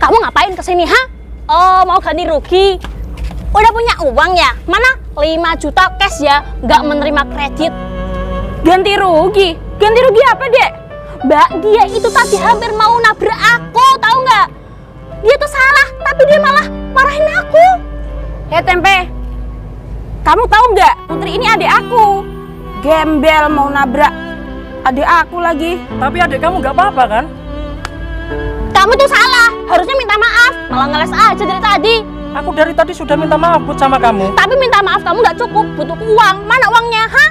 Kamu ngapain kesini, ha? Oh, mau ganti rugi? Udah punya uang ya? Mana? 5 juta cash ya, nggak menerima kredit. Ganti rugi? Ganti rugi apa, Dek? Mbak, dia itu tadi hampir mau nabrak aku, tahu nggak? Dia tuh salah, tapi dia malah marahin aku. Tempe, kamu tahu nggak? Putri ini adik aku. Gembel mau nabrak adik aku lagi. Tapi adik kamu nggak apa-apa kan? Kamu tuh salah, harusnya minta maaf. Malah ngeles aja dari tadi. Aku dari tadi sudah minta maaf Put sama kamu. Tapi minta maaf kamu nggak cukup, butuh uang. Mana uangnya, ha?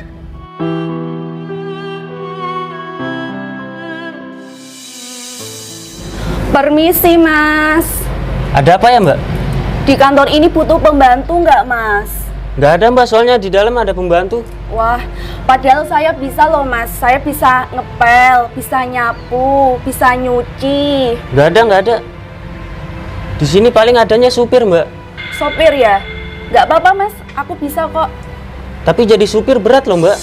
Permisi, Mas. Ada apa ya, Mbak? Di kantor ini butuh pembantu nggak, Mas? Nggak ada, Mbak, soalnya di dalam ada pembantu. Wah, padahal saya bisa loh, Mas. Saya bisa ngepel, bisa nyapu, bisa nyuci. Nggak ada. Di sini paling adanya supir, Mbak. Sopir ya? Nggak apa-apa, Mas. Aku bisa kok. Tapi jadi supir berat loh, Mbak.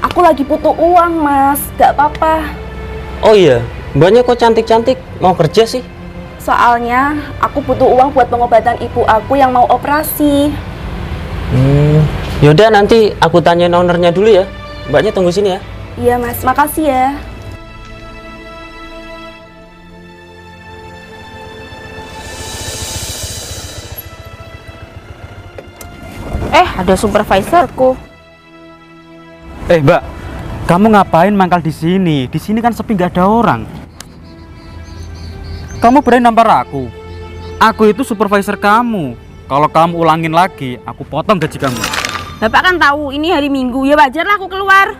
Aku lagi butuh uang, Mas. Nggak apa-apa. Oh iya, Mbaknya kok cantik-cantik, mau kerja sih? Soalnya aku butuh uang buat pengobatan ibu aku yang mau operasi. Yaudah, nanti aku tanyain ownernya dulu ya. Mbaknya tunggu sini ya. Iya, Mas. Makasih ya. Ada supervisorku. Mbak, kamu ngapain mangkal di sini? Di sini kan sepi, nggak ada orang. Kamu berani nampar aku? Aku itu supervisor kamu. Kalau kamu ulangin lagi, aku potong gaji kamu. Bapak kan tahu ini hari Minggu, ya wajar lah aku keluar.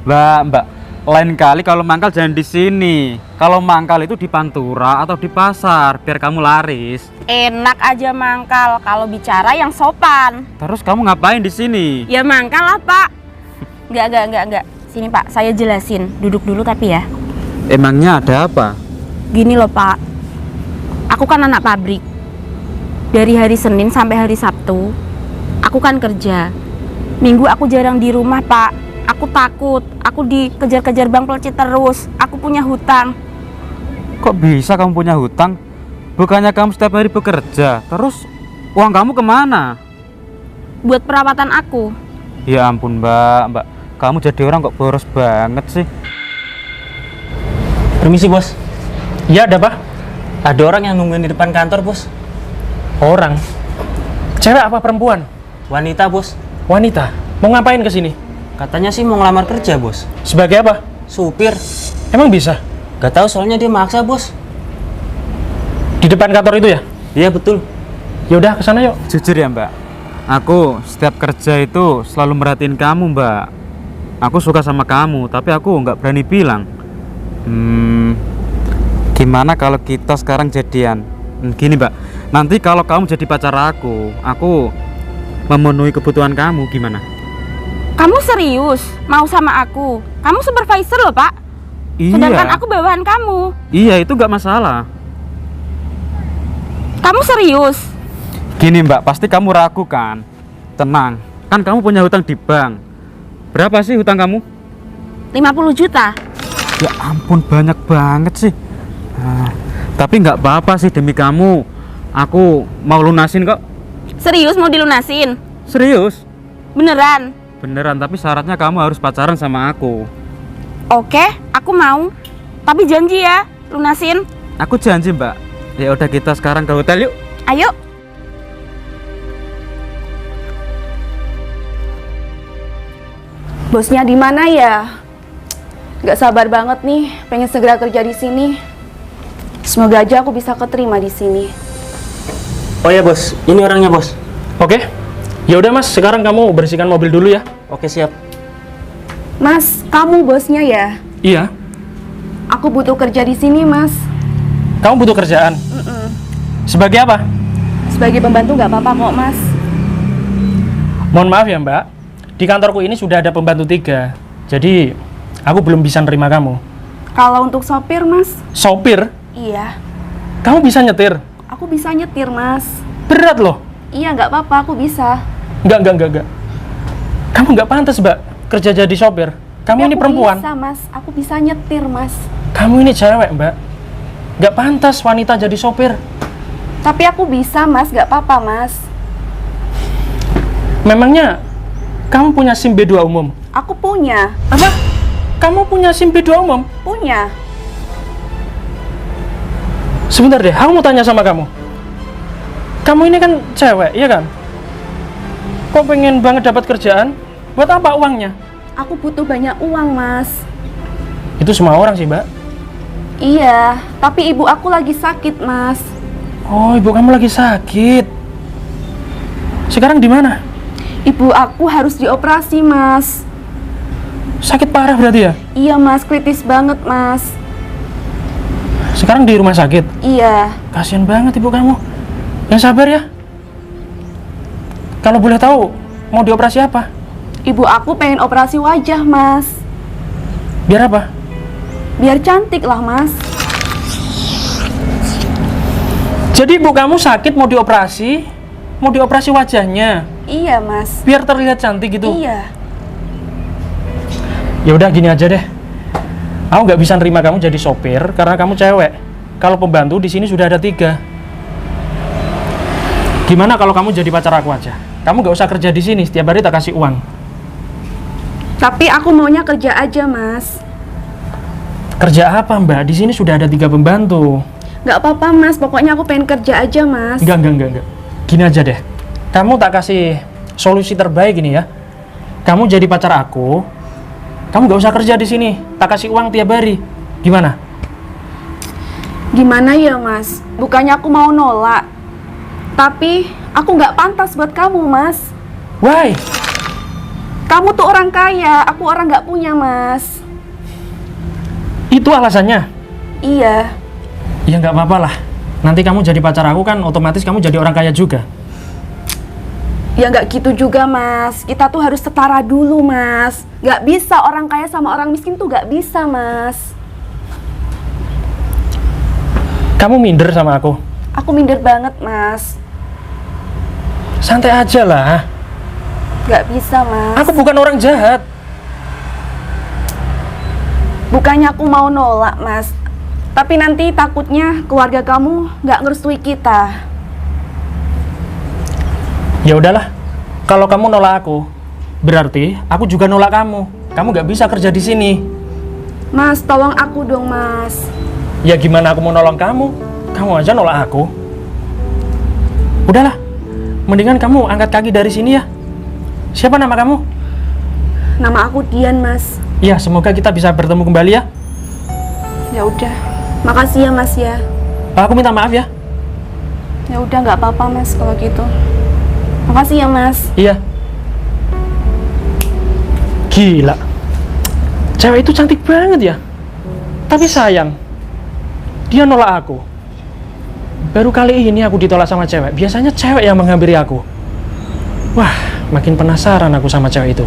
Mbak, lain kali kalau mangkal jangan di sini. Kalau mangkal itu di Pantura atau di pasar, biar kamu laris. Enak aja mangkal, kalau bicara yang sopan. Terus kamu ngapain di sini? Ya mangkal lah, Pak. Enggak. Sini, Pak, saya jelasin. Duduk dulu tapi ya. Emangnya ada apa? Gini loh, Pak. Aku kan anak pabrik. Dari hari Senin sampai hari Sabtu, aku kan kerja. Minggu aku jarang di rumah, Pak. Aku takut, aku dikejar-kejar Bang Pelecit terus. Aku punya hutang. Kok bisa kamu punya hutang? Bukannya kamu setiap hari bekerja, terus uang kamu kemana? Buat perawatan aku. Ya ampun, Mbak, kamu jadi orang kok boros banget sih. Permisi, Bos. Ya, ada apa? Ada orang yang nungguin di depan kantor, Bos. Orang? Cewek apa perempuan? Wanita, Bos. Wanita? Mau ngapain ke sini? Katanya sih mau ngelamar kerja, Bos. Sebagai apa? Supir. Emang bisa? Gak tahu, soalnya dia maksa, Bos. Di depan kantor itu ya? Iya, betul. Ya udah, kesana yuk. Jujur ya, Mbak, aku setiap kerja itu selalu merhatiin kamu, Mbak. Aku suka sama kamu, tapi aku nggak berani bilang. Gimana kalau kita sekarang jadian? Gini, Mbak, nanti kalau kamu jadi pacar aku memenuhi kebutuhan kamu, gimana? Kamu serius mau sama aku? Kamu supervisor loh, Pak. Iya. Sedangkan aku bawahan kamu. Iya, itu nggak masalah. Kamu serius? Gini, Mbak, pasti kamu ragu kan? Tenang, kan kamu punya hutang di bank. Berapa sih hutang kamu? 50 juta. Ya ampun, banyak banget sih. Tapi nggak apa-apa sih, demi kamu aku mau lunasin kok. Serius mau dilunasin? Serius? Beneran? Beneran, tapi syaratnya kamu harus pacaran sama aku. Oke, aku mau. Tapi janji ya, lunasin. Aku janji, Mbak. Ya udah, kita sekarang ke hotel yuk. Ayo. Bosnya di mana ya? Gak sabar banget nih, pengen segera kerja di sini. Semoga aja aku bisa keterima di sini. Oh ya, Bos. Ini orangnya, Bos. Oke. Ya udah, Mas, sekarang kamu bersihkan mobil dulu ya. Oke, siap. Mas, kamu bosnya ya? Iya. Aku butuh kerja di sini, Mas. Kamu butuh kerjaan? Sebagai apa? Sebagai pembantu nggak apa-apa kok, Mas. Mohon maaf ya, Mbak. Di kantorku ini sudah ada pembantu 3. Jadi, aku belum bisa nerima kamu. Kalau untuk sopir, Mas? Sopir? Iya. Kamu bisa nyetir? Aku bisa nyetir, Mas. Berat loh. Iya, nggak apa-apa, aku bisa. Enggak. Kamu nggak pantas, Mbak, kerja jadi sopir. Kamu Tapi ini aku perempuan. bisa, Mas. Aku bisa nyetir, Mas. Kamu ini cewek, Mbak. Nggak pantas wanita jadi sopir. Tapi aku bisa mas, nggak apa-apa mas. Memangnya kamu punya SIM B2 umum? Aku punya, Apa? Kamu punya SIM B2 umum? punya. Sebentar deh, aku mau tanya sama kamu. Kamu ini kan cewek, iya kan? Kok pengen banget dapat kerjaan? Buat apa uangnya? Aku butuh banyak uang mas. Itu semua orang sih, Mbak. Iya, tapi ibu aku lagi sakit mas. Oh, ibu kamu lagi sakit. Sekarang di mana? Ibu aku harus dioperasi mas. Sakit parah berarti ya? Iya mas, kritis banget mas. Sekarang di rumah sakit. Iya. Kasihan banget ibu kamu. Yang sabar ya. Kalau boleh tahu, mau dioperasi apa? Ibu aku pengen operasi wajah mas. Biar apa? Biar cantik lah mas. Jadi ibu kamu sakit mau dioperasi wajahnya, Iya mas. biar terlihat cantik gitu. Iya. Ya udah gini aja deh. Aku nggak bisa nerima kamu jadi sopir karena kamu cewek. Kalau pembantu di sini sudah ada 3. Gimana kalau kamu jadi pacar aku aja? Kamu nggak usah kerja di sini, setiap hari tak kasih uang. Tapi aku maunya kerja aja mas. Kerja apa Mbak? Di sini sudah ada 3 pembantu. Nggak apa-apa mas, pokoknya aku pengen kerja aja mas. Enggak. Gini aja deh. Kamu tak kasih solusi terbaik ini ya. Kamu jadi pacar aku. Kamu nggak usah kerja di sini. Tak kasih uang tiap hari. Gimana? Gimana ya mas? Bukannya aku mau nolak. Tapi aku nggak pantas buat kamu mas. Why? Kamu tuh orang kaya, aku orang nggak punya mas. Itu alasannya? Iya. Ya nggak apa-apa lah. Nanti kamu jadi pacar aku kan otomatis kamu jadi orang kaya juga. Ya nggak gitu juga mas. Kita tuh harus setara dulu mas. Nggak bisa orang kaya sama orang miskin tuh nggak bisa mas. Kamu minder sama aku? Aku minder banget mas. Santai aja lah. Nggak bisa mas. Aku bukan orang jahat. Bukannya aku mau nolak mas. Tapi nanti takutnya keluarga kamu nggak ngerestui kita. Ya udahlah. Kalau kamu nolak aku, berarti aku juga nolak kamu. Kamu nggak bisa kerja di sini. Mas, tolong aku dong mas. Ya gimana aku mau nolong kamu? Kamu aja nolak aku. Udahlah. Mendingan kamu angkat kaki dari sini ya. Siapa nama kamu? Nama aku Dian mas. Ya, semoga kita bisa bertemu kembali ya. Ya udah. Makasih ya mas ya. Aku minta maaf ya. Ya udah nggak apa-apa mas kalau gitu. Makasih ya mas. Iya. Gila. Cewek itu cantik banget ya. Tapi sayang, dia nolak aku. Baru kali ini aku ditolak sama cewek. Biasanya cewek yang menghampiri aku. Wah, makin penasaran aku sama cewek itu.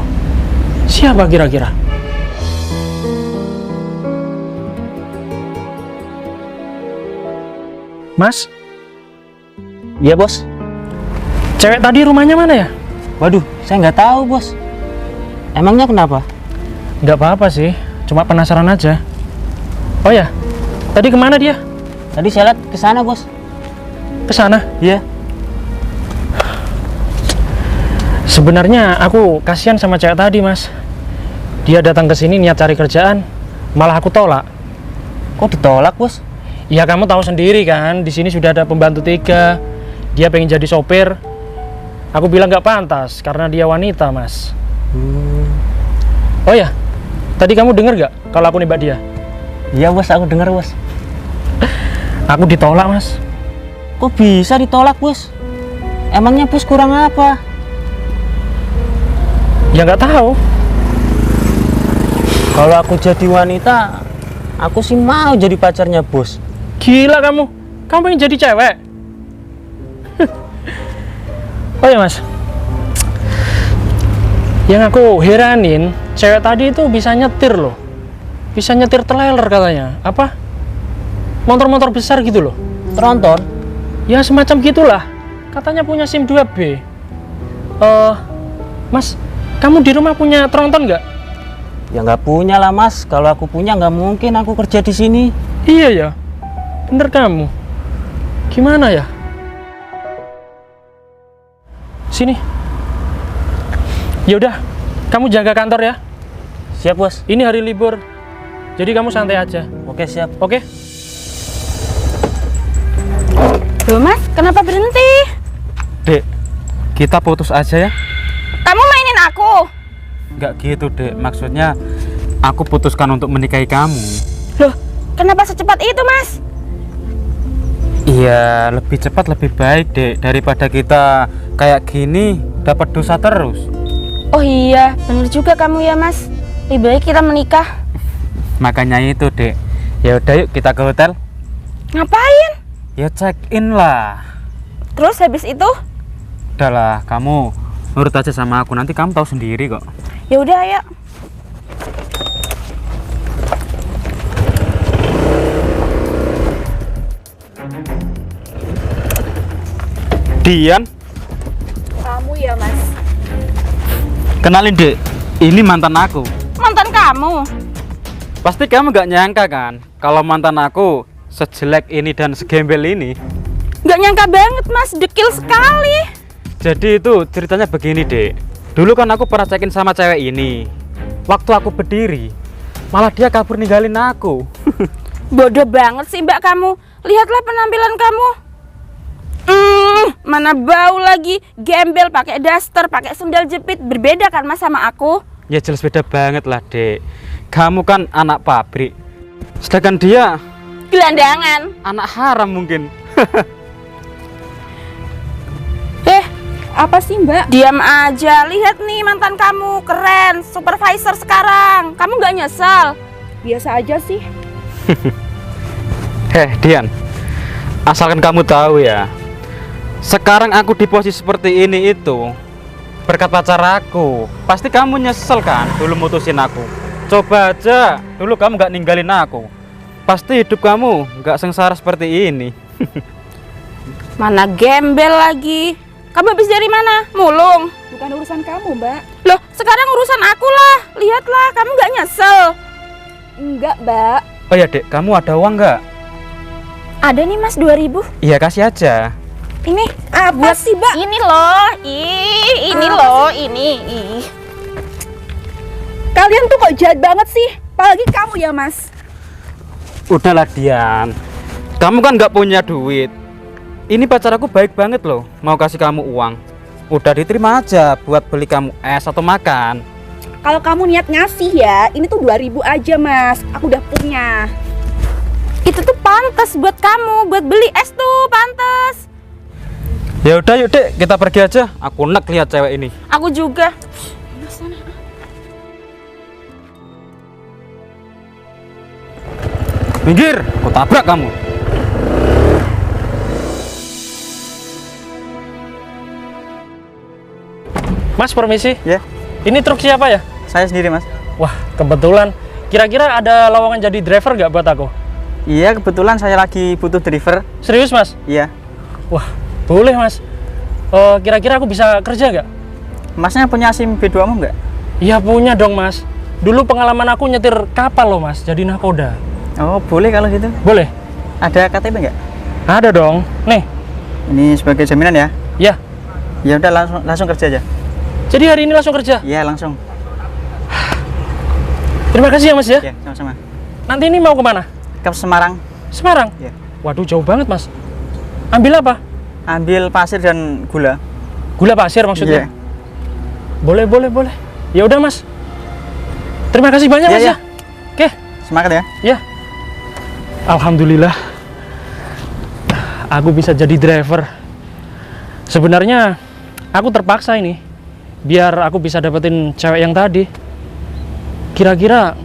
Siapa kira-kira? Mas, Iya bos. cewek tadi rumahnya mana ya? Waduh, saya nggak tahu bos. Emangnya kenapa? Nggak apa-apa sih, cuma penasaran aja. Oh ya, tadi kemana dia? Tadi saya lihat ke sana bos. Ke sana. Iya. Sebenarnya aku kasihan sama cewek tadi, Mas. Dia datang ke sini niat cari kerjaan, malah aku tolak. Kok ditolak bos? Ya kamu tahu sendiri kan, di sini sudah ada pembantu 3. Dia pengen jadi sopir. Aku bilang nggak pantas karena dia wanita, Mas. Oh ya, tadi kamu dengar nggak kalau aku nembak dia? Iya bos, aku dengar bos. Aku ditolak, Mas. Kok bisa ditolak bos? Emangnya bos kurang apa? Ya nggak tahu. Kalau aku jadi wanita, aku sih mau jadi pacarnya bos. Gila kamu. Kamu pengen jadi cewek? Oh ya Mas, yang aku heranin, cewek tadi itu bisa nyetir loh. Bisa nyetir trailer katanya. Apa? Motor-motor besar gitu loh. Tronton? Ya semacam gitulah. Katanya punya SIM 2B. Mas, kamu di rumah punya tronton nggak? Ya nggak punya lah mas. Kalau aku punya nggak mungkin aku kerja di sini. Iya ya. bener kamu. Gimana ya? Sini. Ya udah, kamu jaga kantor ya. Siap, Bos. Ini hari libur. Jadi kamu santai aja. Oke, siap. Oke? Loh mas, kenapa berhenti? Dek, kita putus aja ya. Kamu mainin aku? Nggak gitu, Dek. Maksudnya aku putuskan untuk menikahi kamu. Loh, kenapa secepat itu mas? Iya, lebih cepat lebih baik, Dek, daripada kita kayak gini dapat dosa terus. Oh iya, bener juga kamu ya mas. Lebih baik kita menikah. Makanya itu, Dek. Ya udah yuk kita ke hotel. Ngapain? Ya check in lah. Terus habis itu? Udahlah, kamu nurut aja sama aku. Nanti kamu tahu sendiri kok. Ya udah ayo. Dian, Kamu ya mas. kenalin, Dek. Ini mantan aku. Mantan kamu? Pasti kamu gak nyangka kan kalau mantan aku sejelek ini dan segembel ini. Gak nyangka banget mas, dekil sekali. Jadi itu ceritanya begini, Dek. Dulu kan aku pernah cekin sama cewek ini. Waktu aku berdiri, malah dia kabur ninggalin aku. Bodoh banget sih mbak kamu. Lihatlah penampilan kamu. Mana bau lagi, gembel pakai daster, pakai sendal jepit. Berbeda kan mas sama aku? Ya jelas beda banget lah, Dek. Kamu kan anak pabrik, sedangkan dia Gelandangan. anak haram mungkin. Apa sih mbak? Diam aja, lihat nih mantan kamu, keren, supervisor sekarang. Kamu gak nyesel? Biasa aja sih. Dian, asalkan kamu tahu ya, sekarang aku di posisi seperti ini itu berkat pacar aku. Pasti kamu nyesel kan dulu mutusin aku. Coba aja dulu kamu gak ninggalin aku, pasti hidup kamu gak sengsara seperti ini. Mana gembel lagi. Kamu habis dari mana? Mulung. Bukan urusan kamu mbak. Loh, sekarang urusan aku lah. Lihatlah, kamu gak nyesel? Enggak mbak. Oh ya, Dek, kamu ada uang nggak? Ada nih mas, 2.000. Iya, kasih aja. Ini Apa sih mbak? ini loh. Ini loh, ini. Ih. Kalian tuh kok jahat banget sih. Apalagi kamu ya mas. Udahlah, Dian, kamu kan nggak punya duit. Ini pacar aku baik banget loh, mau kasih kamu uang. Udah diterima aja buat beli kamu es atau makan. Kalau kamu niat ngasih ya, ini tuh 2.000 aja mas. Aku udah punya. Itu tuh pantas buat kamu, buat beli es tuh pantas. Ya udah yuk, Dek, kita pergi aja. Aku nek lihat cewek ini. Aku juga. Minggir, aku tabrak kamu. Mas, permisi. Ya, Ini truk siapa ya? saya sendiri mas. Wah, kebetulan. Kira-kira ada lowongan jadi driver nggak buat aku? Iya, kebetulan saya lagi butuh driver. Serius, Mas? Iya. Wah, boleh, Mas. Kira-kira aku bisa kerja nggak? Masnya punya SIM B2-mu nggak? Iya, punya dong, Mas. Dulu pengalaman aku nyetir kapal loh, Mas. Jadi nakoda. Oh, boleh kalau gitu. Boleh? Ada KTP nggak? Ada dong. Nih, Ini sebagai jaminan ya. ya. Ya udah langsung kerja aja. Jadi hari ini langsung kerja. Iya, langsung. Terima kasih ya, Mas ya. Ya, sama-sama. Nanti ini mau kemana? Ke Semarang. Semarang? Ya. Waduh, jauh banget, Mas. Ambil apa? Ambil pasir dan gula. Gula pasir maksudnya? Iya. Boleh, boleh, boleh. Ya udah, Mas. Terima kasih banyak, Iya, Mas iya. ya. Oke, Semangat ya. ya. Alhamdulillah. Aku bisa jadi driver. Sebenarnya aku terpaksa ini biar aku bisa dapetin cewek yang tadi. Kira-kira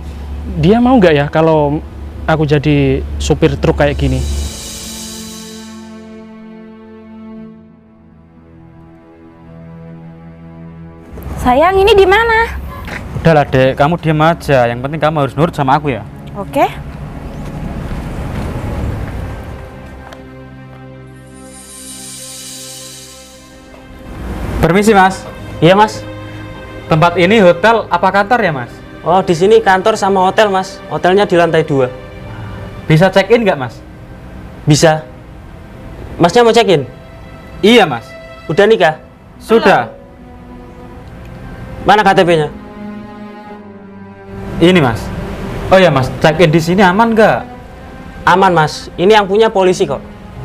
dia mau nggak ya kalau aku jadi supir truk kayak gini? Sayang, ini di mana? Udahlah, Dek, kamu diam aja. Yang penting kamu harus nurut sama aku ya. Oke. Permisi, Mas. Iya, Mas. Tempat ini hotel apa kantor ya, Mas? Oh, di sini kantor sama hotel, Mas. Hotelnya di lantai 2. Bisa check in nggak, Mas? Bisa. Masnya mau check-in? Iya mas, Udah nikah? sudah. Mana KTP-nya? Ini mas. Oh ya mas, check-in di sini aman nggak? Aman mas, ini yang punya polisi kok.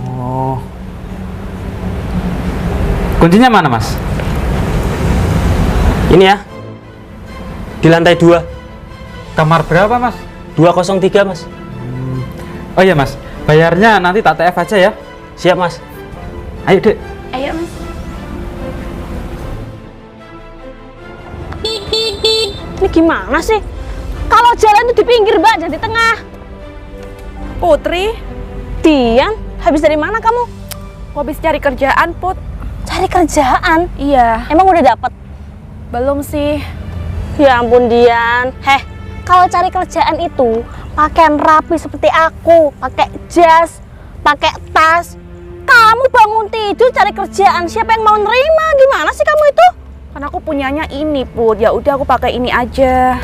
Oh. Kuncinya mana mas? Ini ya, di lantai 2, Kamar berapa mas? 203 mas. Oh iya mas, bayarnya nanti tak TF aja ya. Siap mas. Ayo dek. Ayo mas. Ini gimana sih? Kalau jalan itu di pinggir mbak, jangan di tengah. Putri, Dian, habis dari mana kamu? aku habis cari kerjaan Put. Cari kerjaan? Iya, Emang udah dapet? belum sih. Ya ampun Dian. Kalau cari kerjaan itu pakaian rapi seperti aku, pakai jas, pakai tas. Kamu bangun tidur cari kerjaan, siapa yang mau nerima? Gimana sih kamu itu? Kan aku punyanya ini Put, ya udah aku pakai ini aja.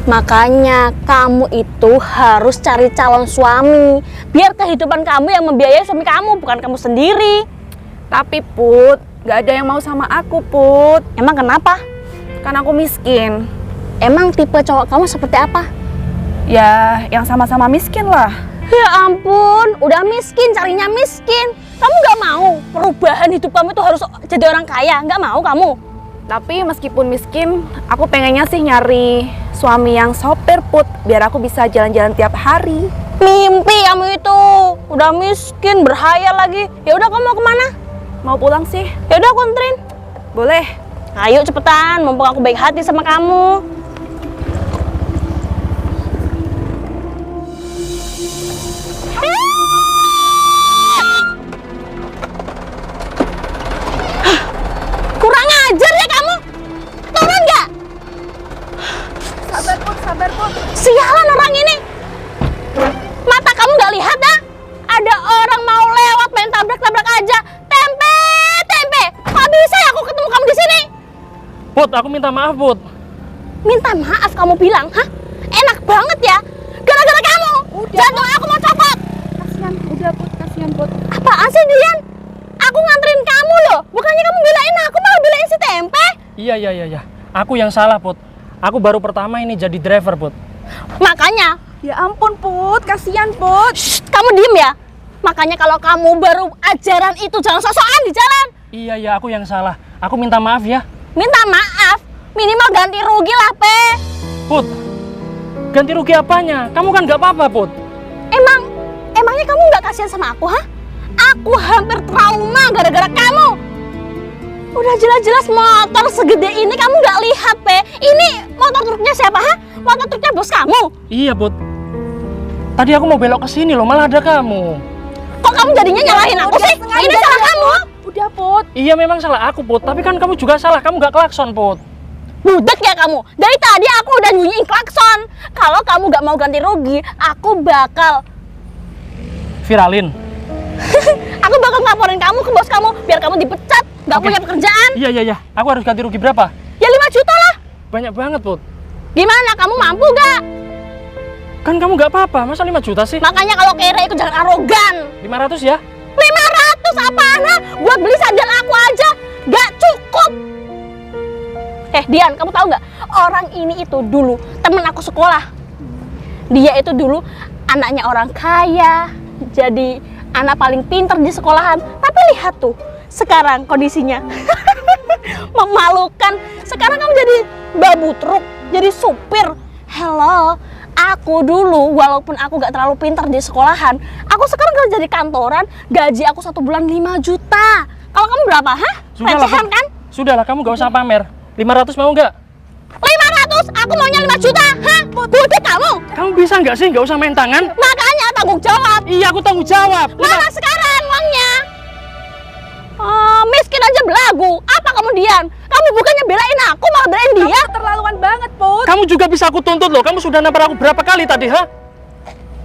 Makanya kamu itu harus cari calon suami, biar kehidupan kamu yang membiayai suami kamu, bukan kamu sendiri. Tapi Put, gak ada yang mau sama aku Put. Emang kenapa? Kan aku miskin. Emang tipe cowok kamu seperti apa? Ya, yang sama-sama miskin lah. Ya ampun, udah miskin, carinya miskin. Kamu gak mau perubahan hidup kamu itu harus jadi orang kaya? Gak mau kamu? Tapi meskipun miskin, aku pengennya sih nyari suami yang sopir Put, biar aku bisa jalan-jalan tiap hari. Mimpi kamu itu, udah miskin, berhayal lagi. Ya udah kamu mau kemana? Mau pulang sih? Ya udah aku anterin. Boleh. Ayo cepetan, mumpung aku baik hati sama kamu. Kurang ajar ya kamu. Turun nggak? Sabar Put. Sialan orang ini. Mata kamu nggak lihat dah? Ada orang mau lewat main tabrak-tabrak aja. Tempe. Kok bisa ya aku ketemu kamu di sini? Put, aku minta maaf, Put. Minta maaf kamu bilang, hah? Enak banget ya. Gara-gara kamu. Jantung aku mau copot. Kasihan, udah Put, kasihan Put. Apaan sih Dian? Aku nganterin kamu loh. Bukannya kamu belain aku, malah belain si Tempe. Iya. Aku yang salah, Put. Aku baru pertama ini jadi driver, Put. Makanya, Ya ampun Put, kasihan Put. kamu diem ya. Makanya kalau kamu baru ajaran itu jangan sok-sokan di jalan. Iya, aku yang salah. Aku minta maaf ya. Minta maaf. Minimal ganti rugi lah, Pe. Put, ganti rugi apanya? Kamu kan nggak apa-apa, Put. Emangnya kamu nggak kasihan sama aku, hah? Aku hampir trauma gara-gara kamu. Udah jelas-jelas motor segede ini kamu nggak lihat, Pe. Ini motor truknya siapa, hah? Motor truknya bos kamu. Iya, Put. Tadi aku mau belok ke sini loh, malah ada kamu. Kok kamu jadinya nyalahin aku sih? Ini salah kamu. Udah Put. Iya, memang salah aku, Put. Tapi kan kamu juga salah. Kamu nggak klakson, Put. Budak ya kamu. Dari tadi aku udah bunyiin klakson. Kalau kamu nggak mau ganti rugi, aku bakal Viralin. aku bakal ngaporin kamu ke bos kamu biar kamu dipecat, nggak Oke. punya pekerjaan. Iya. Aku harus ganti rugi berapa? Ya 5 juta lah. Banyak banget, Put. Gimana? Kamu mampu gak? Kan kamu nggak apa-apa. Masa 5 juta sih? Makanya kalau kere itu jangan arogan. 500 ya? 500 apaan? Ha? Buat beli sandal aku aja gak cukup. Dian, kamu tahu nggak? Orang ini itu dulu temen aku sekolah. Dia itu dulu anaknya orang kaya, jadi anak paling pinter di sekolahan. Tapi lihat tuh, sekarang kondisinya memalukan. Sekarang kamu jadi babu truk, jadi supir. Hello, aku dulu walaupun aku gak terlalu pinter di sekolahan, aku sekarang kerja di kantoran, gaji aku 1 bulan 5 juta. Kalau kamu berapa, hah? Sudahlah, Recehan Put. kan? Sudahlah, kamu gak usah pamer. 500 mau nggak? 500, aku maunya 5 juta, hah? Butuh kamu. Kamu bisa nggak sih nggak usah main tangan? Makanya tanggung jawab. Iya, aku tanggung jawab. Mana sekarang uangnya? Miskin aja belagu. Apa kamu Dian? Kamu bukannya belain aku, malah belain dia. Keterlaluan banget Put. Kamu juga bisa aku tuntut loh. Kamu sudah nampar aku berapa kali tadi, ha?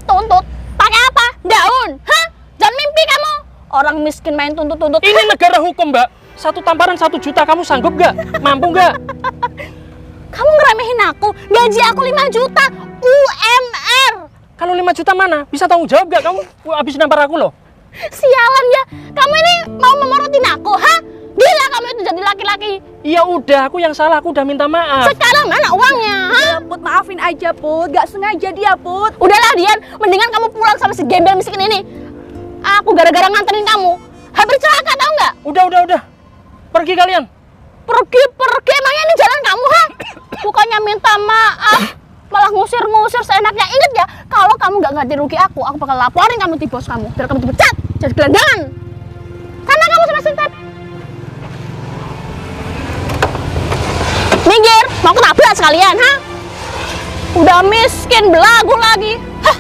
Tuntut? Pakai apa? Daun? Hah? Jangan mimpi kamu. Orang miskin main tuntut-tuntut. Ini negara hukum, Mbak. Satu tamparan 1 juta, kamu sanggup nggak? Mampu nggak? Kamu ngeremehin aku. Gaji aku 5 juta. UMR. Kalau 5 juta mana? Bisa tanggung jawab gak kamu? Habis nampar aku loh. Sialan ya, kamu ini mau memorotin aku, ha? Gila kamu itu jadi laki-laki. Ya udah, aku yang salah, aku udah minta maaf. Sekarang mana uangnya, ha? Ya, Put, maafin aja, Put. Gak sengaja dia, Put. Udahlah Dian, mendingan kamu pulang sama si gembel miskin ini. Aku gara-gara nganterin kamu, hampir celaka tau nggak? Udah. Pergi kalian. Pergi, emangnya ini jalan kamu, ha? Bukannya minta maaf, malah ngusir seenaknya. Ingat ya, kalau kamu nggak ganti rugi aku bakal laporin kamu di bos kamu. Biar kamu dipecat, jadi gelandangan. Karena kamu sudah sentet. Minggir, mau ketabrak sekalian, ha? Udah miskin, belagu lagi. Hah?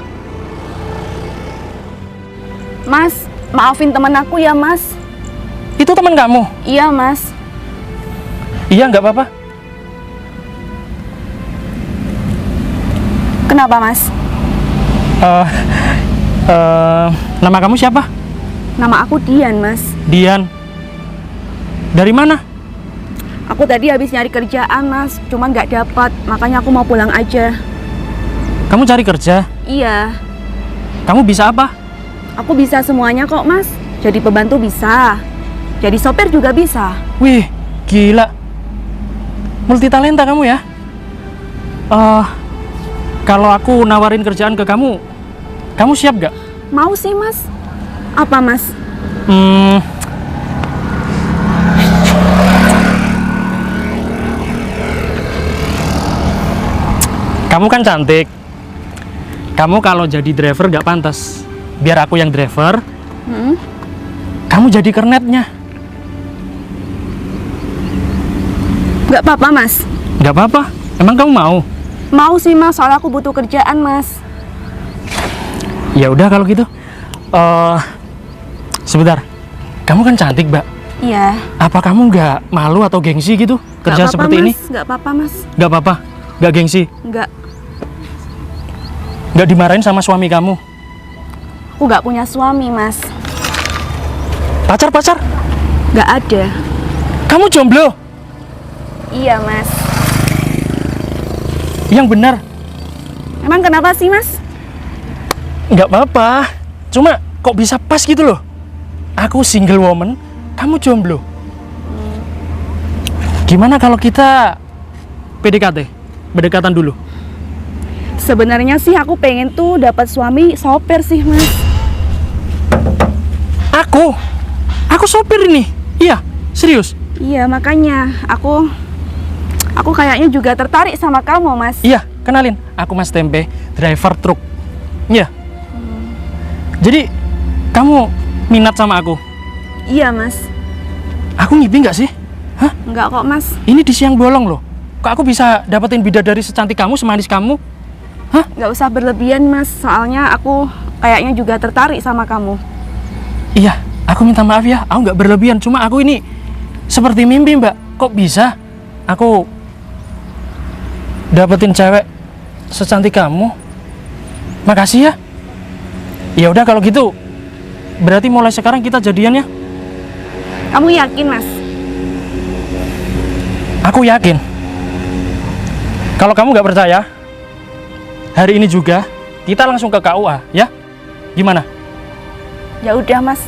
Mas, maafin teman aku ya, Mas. Itu teman kamu? Iya, Mas. Iya, nggak apa-apa. Kenapa, Mas? Nama kamu siapa? Nama aku Dian, Mas. Dian. Dari mana? Aku tadi habis nyari kerjaan, Mas. Cuman nggak dapat, makanya aku mau pulang aja. Kamu cari kerja? Iya, Kamu bisa apa? aku bisa semuanya kok, Mas. Jadi pembantu bisa. Jadi sopir juga bisa. Wih, gila. Multitalenta kamu ya. Kalau aku nawarin kerjaan ke kamu siap gak? Mau sih, Mas. Apa, Mas? Kamu kan cantik. Kamu kalau jadi driver gak pantas. Biar aku yang driver. Kamu jadi kernetnya. Nggak apa-apa, Mas. Gak apa-apa. Emang kamu mau? Mau sih, Mas. Soalnya aku butuh kerjaan, Mas. Ya udah kalau gitu. Sebentar. Kamu kan cantik, Mbak. Iya. Apa kamu nggak malu atau gengsi gitu kerja Nggak apa-apa, seperti ini? Mas. Nggak apa-apa, Mas. Nggak apa-apa. Nggak gengsi. Nggak. Nggak dimarahin sama suami kamu. Aku nggak punya suami, Mas. Pacar? Nggak ada. Kamu jomblo? Iya, Mas. Yang benar. Emang kenapa sih, Mas? Nggak apa-apa. Cuma kok bisa pas gitu loh. Aku single woman, kamu jomblo. Gimana kalau kita PDKT? Berdekatan dulu. Sebenarnya sih aku pengen tuh dapat suami sopir sih, Mas. Aku sopir ini. Iya, serius. Iya, makanya aku kayaknya juga tertarik sama kamu, Mas. Iya, kenalin. Aku Mas Tempe, driver truk. Iya. Jadi, kamu minat sama aku? Iya, Mas. Aku ngipi nggak sih? Hah? Enggak kok, Mas. Ini di siang bolong loh. Kok aku bisa dapetin bidadari secantik kamu, semanis kamu? Nggak usah berlebihan, Mas. Soalnya aku kayaknya juga tertarik sama kamu. Iya, aku minta maaf ya. Aku nggak berlebihan. Cuma aku ini seperti mimpi, Mbak. Kok bisa aku dapetin cewek secantik kamu? Makasih ya. Ya udah kalau gitu. Berarti mulai sekarang kita jadian ya? Kamu yakin, Mas? Aku yakin. Kalau kamu nggak percaya, hari ini juga kita langsung ke KUA, ya? Gimana? Ya udah, Mas.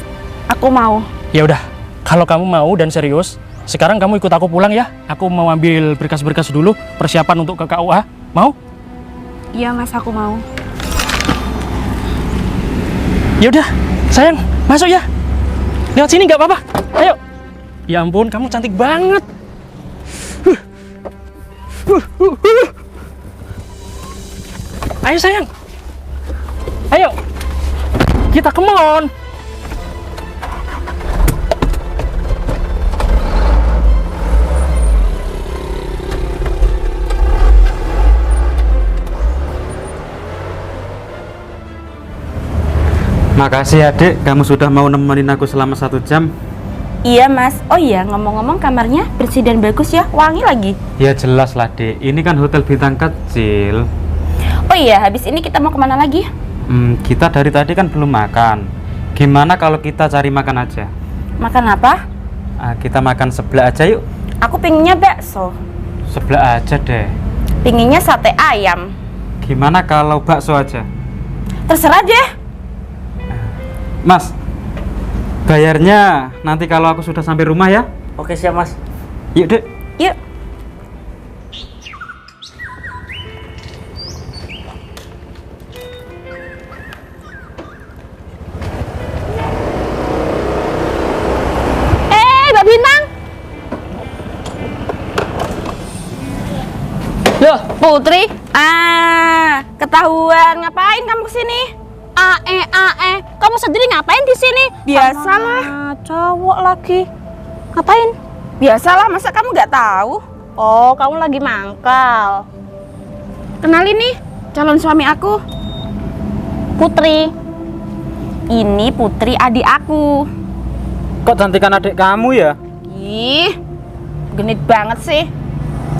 Aku mau. Ya udah. Kalau kamu mau dan serius, sekarang kamu ikut aku pulang ya. Aku mau ambil berkas-berkas dulu, persiapan untuk ke KUA. Mau? Iya, Mas, aku mau. Ya udah, sayang, masuk ya. Lewat sini nggak apa-apa. Ayo. Ya ampun, kamu cantik banget. Ayo sayang. Ayo. Kita come on. Makasih adik, kamu sudah mau nemenin aku selama 1 jam. Iya, Mas. Oh iya, ngomong-ngomong kamarnya bersih dan bagus ya, wangi lagi. Ya jelas lah dek, ini kan hotel bintang kecil. Oh iya, habis ini kita mau kemana lagi? Kita dari tadi kan belum makan. Gimana kalau kita cari makan aja? Makan apa? Kita makan sebelah aja yuk. Aku pinginnya bakso. Sebelah aja deh. Pinginnya sate ayam. Gimana kalau bakso aja? Terserah deh. Mas, bayarnya nanti kalau aku sudah sampai rumah ya. Oke siap mas. Yuk dek. Yuk. Mbak Bintang. Loh, Putri. Ketahuan. Ngapain kamu kesini? Kamu sendiri ngapain di sini? Biasalah. Cowok lagi. Ngapain? Biasalah, masa kamu nggak tahu? Oh, kamu lagi mangkal. Kenalin nih, calon suami aku. Putri. Ini Putri, adik aku. Kok cantikan adik kamu ya? Ih, genit banget sih.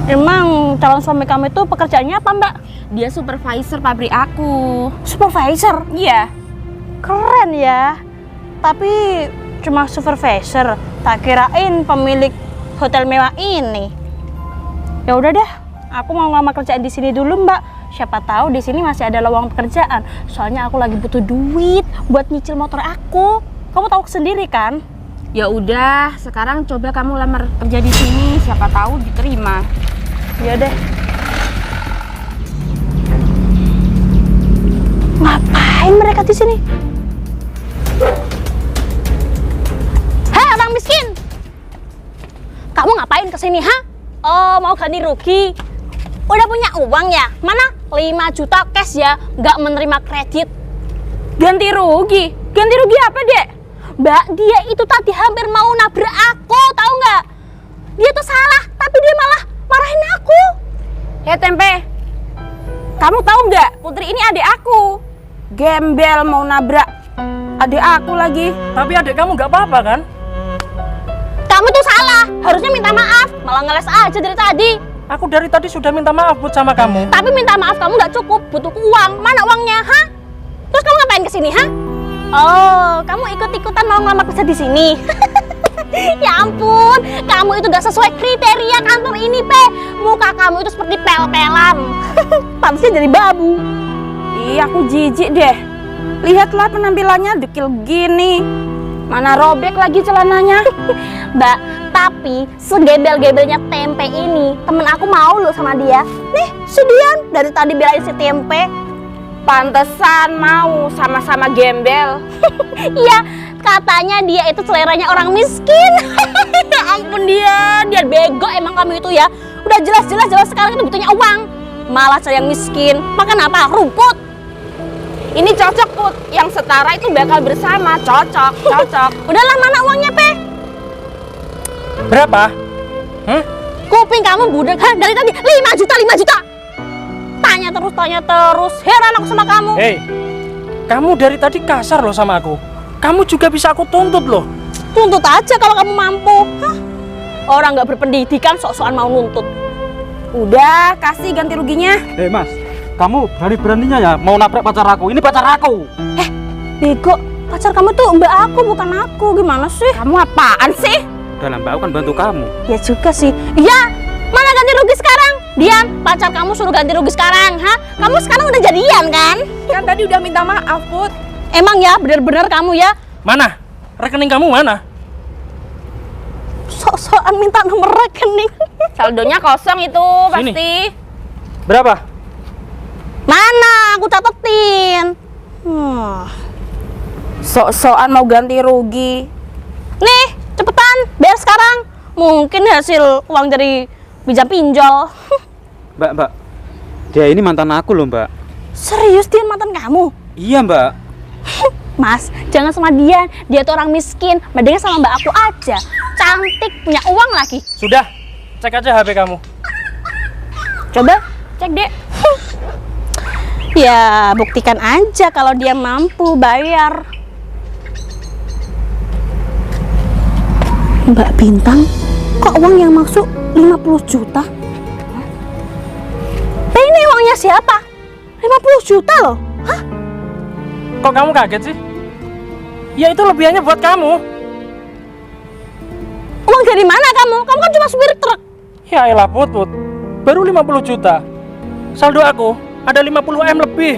Emang calon suami kamu itu pekerjaannya apa, Mbak? Dia supervisor pabrik aku. Supervisor. Iya. Keren ya. Tapi cuma supervisor. Tak kirain pemilik hotel mewah ini. Ya udah deh, aku mau ngelamar kerjaan di sini dulu, Mbak. Siapa tahu di sini masih ada lowongan pekerjaan. Soalnya aku lagi butuh duit buat nyicil motor aku. Kamu tahu sendiri kan? Ya udah, sekarang coba kamu lamar kerja di sini, siapa tahu diterima. Ya deh. Ngapain mereka di sini? Hei orang miskin, kamu ngapain kesini, ha? Oh, mau ganti rugi? Udah punya uang ya? Mana? 5 juta cash ya, nggak menerima kredit. Ganti rugi? Ganti rugi apa, Dek? Mbak, dia itu tadi hampir mau nabrak aku, tahu nggak? Dia tuh salah, tapi dia malah marahin aku. Hei Tempe, kamu tahu nggak? Putri ini adik aku. Gembel mau nabrak adik aku lagi. Tapi adik kamu nggak apa-apa kan? Kamu tuh salah, harusnya minta maaf, malah ngeles aja dari tadi. Aku dari tadi sudah minta maaf buat sama kamu. Tapi minta maaf kamu nggak cukup, butuh uang. Mana uangnya, ha? Terus kamu ngapain kesini, ha? Oh, kamu ikut-ikutan mau ngelamar kerja di sini. Ya ampun, kamu itu gak sesuai kriteria kantor ini, Pe. Muka kamu itu seperti pel-pelan. Pantasnya jadi babu. Ih, aku jijik deh. Lihatlah penampilannya dekil gini. Mana robek lagi celananya. Mbak, tapi segembel-gebelnya Tempe ini, temen aku mau loh sama dia. Nih, si Dian dari tadi belain si Tempe. Pantesan mau sama-sama gembel. Iya, katanya dia itu seleranya orang miskin. Ya ampun dia bego emang kamu itu ya. Udah jelas sekarang itu butuhnya uang. Malah saya yang miskin. Makan apa? Rumput. Ini cocok Put, yang setara itu bakal bersama. Cocok. Udahlah, mana uangnya, Pe? Berapa? Kuping kamu budek, ha? Dari tadi 5 juta. Tanya terus. Heran aku sama kamu. Hei, kamu dari tadi kasar loh sama aku. Kamu juga bisa aku tuntut loh. Tuntut aja kalau kamu mampu. Hah? Orang nggak berpendidikan sok-sokan mau nuntut. Udah, kasih ganti ruginya. Hei mas, kamu berani-beraninya ya mau nabrak pacar aku. Ini pacar aku. Bego, pacar kamu tuh mbak aku bukan aku. Gimana sih? Kamu apaan sih? Dalam mbak aku kan bantu kamu. Ya juga sih. Iya, mana ganti rugi sekarang? Dian, pacar kamu suruh ganti rugi sekarang, ha? Kamu sekarang udah jadian kan? Kan tadi udah minta maaf, Put. Emang ya, bener-bener kamu ya? Mana? Rekening kamu mana? Sok-sokan minta nomor rekening. Saldonya kosong itu Sini. pasti. Berapa? Mana? Aku catetin. Sok-sokan mau ganti rugi. Nih, cepetan, bayar sekarang. Mungkin hasil uang dari pinjam-pinjol. Mbak, dia ini mantan aku loh mbak. Serius dia mantan kamu? Iya mbak. Mas, jangan sama dia. Dia tuh orang miskin. Mendingan sama mbak aku aja. Cantik, punya uang lagi. Sudah, cek aja HP kamu. Coba, cek deh. Ya, buktikan aja kalau dia mampu bayar. Mbak Bintang, kok uang yang masuk 50 juta? Ini uangnya siapa? 50 juta loh. Hah? Kok kamu kaget sih? Ya itu lebihannya buat kamu. Uang dari mana kamu? Kamu kan cuma supir truk. Ya elah Put. Baru 50 juta. Saldo aku ada 50 M lebih.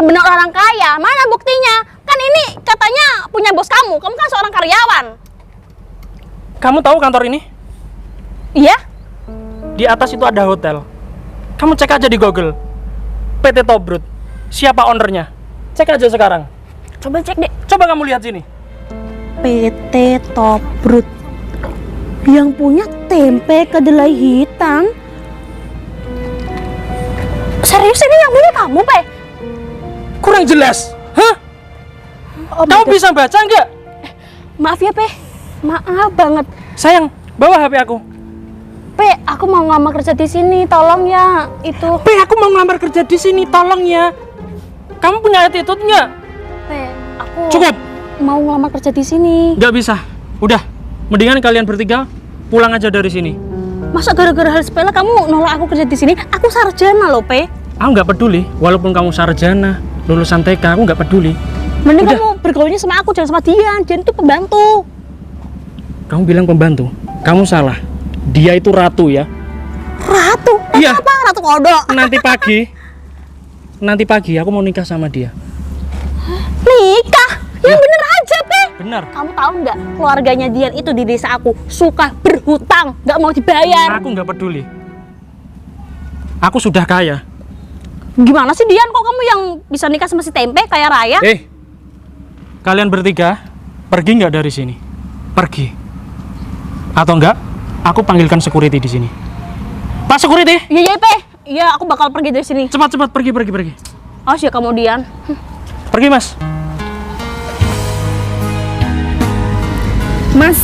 benar orang kaya. Mana buktinya? Kan ini katanya punya bos kamu. Kamu kan seorang karyawan. Kamu tahu kantor ini? Iya? Di atas itu ada hotel. Kamu cek aja di Google. PT Tobrut. Siapa ownernya? Cek aja sekarang. Coba cek deh. Coba kamu lihat sini. PT Tobrut. Yang punya tempe kedelai hitam. Serius ini yang punya kamu, Pe? Kurang jelas. Hah? Oh, Kamu bisa baca nggak? maaf ya, Pe. Maaf banget. Sayang, bawa HP aku. Pe, aku mau ngelamar kerja di sini, tolong ya. Itu. Pe, aku mau ngelamar kerja di sini, tolong ya. Kamu punya attitude nggak? Pe, aku Cukup. mau ngelamar kerja di sini. Nggak bisa. Udah, mendingan kalian bertiga pulang aja dari sini. Masa gara-gara hal sepele kamu nolak aku kerja di sini? Aku sarjana loh, Pe. Aku nggak peduli, walaupun kamu sarjana, lulusan TK, aku nggak peduli. Mending Udah. kamu bergaulnya sama aku, jangan sama Dian. Dian itu pembantu. Kamu bilang pembantu, kamu salah. Dia itu ratu ya. Ratu? Ratu Iya. apa? Ratu kodok. Nanti pagi aku mau nikah sama dia. Nikah? Yang bener aja, Pe. Benar. Kamu tahu nggak, keluarganya Dian itu di desa aku suka berhutang, nggak mau dibayar. Aku nggak peduli. Aku sudah kaya. Gimana sih Dian, kok kamu yang bisa nikah sama si Tempe kayak Raya? Kalian bertiga pergi nggak dari sini? Pergi. Atau enggak? Aku panggilkan security di sini. Pak security, Iya, iya, Pe. Iya, aku bakal pergi dari sini. cepat pergi. Awas ya kamu, Dian. Pergi, Mas. Mas,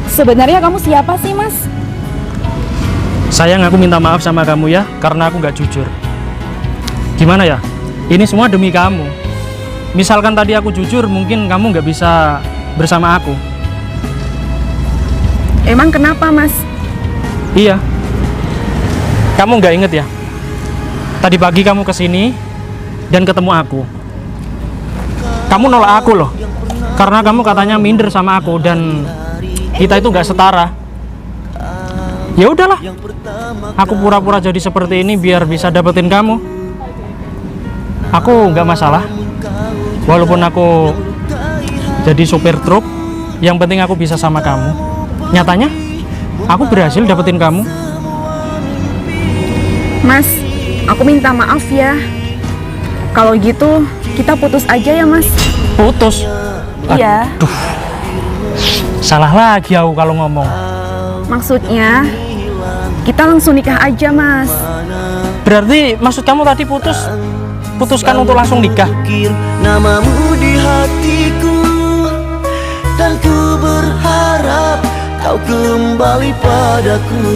sebenarnya kamu siapa sih, Mas? Sayang, aku minta maaf sama kamu ya, karena aku nggak jujur. Gimana ya? Ini semua demi kamu. Misalkan tadi aku jujur, mungkin kamu nggak bisa bersama aku. Emang kenapa, Mas? Iya. Kamu nggak inget ya? Tadi pagi kamu kesini dan ketemu aku. Kamu nolak aku loh, karena kamu katanya minder sama aku dan kita itu nggak setara. Ya udahlah, aku pura-pura jadi seperti ini biar bisa dapetin kamu. Aku nggak masalah, walaupun aku jadi supir truk. Yang penting aku bisa sama kamu. Nyatanya, aku berhasil dapetin kamu. Mas, aku minta maaf ya. Kalau gitu, kita putus aja ya, Mas. Putus? Iya. Salah lagi aku kalau ngomong. Maksudnya, kita langsung nikah aja, Mas. Berarti maksud kamu tadi putuskan untuk langsung nikah? Namamu di hatiku dan ku berharap kau kembali padaku.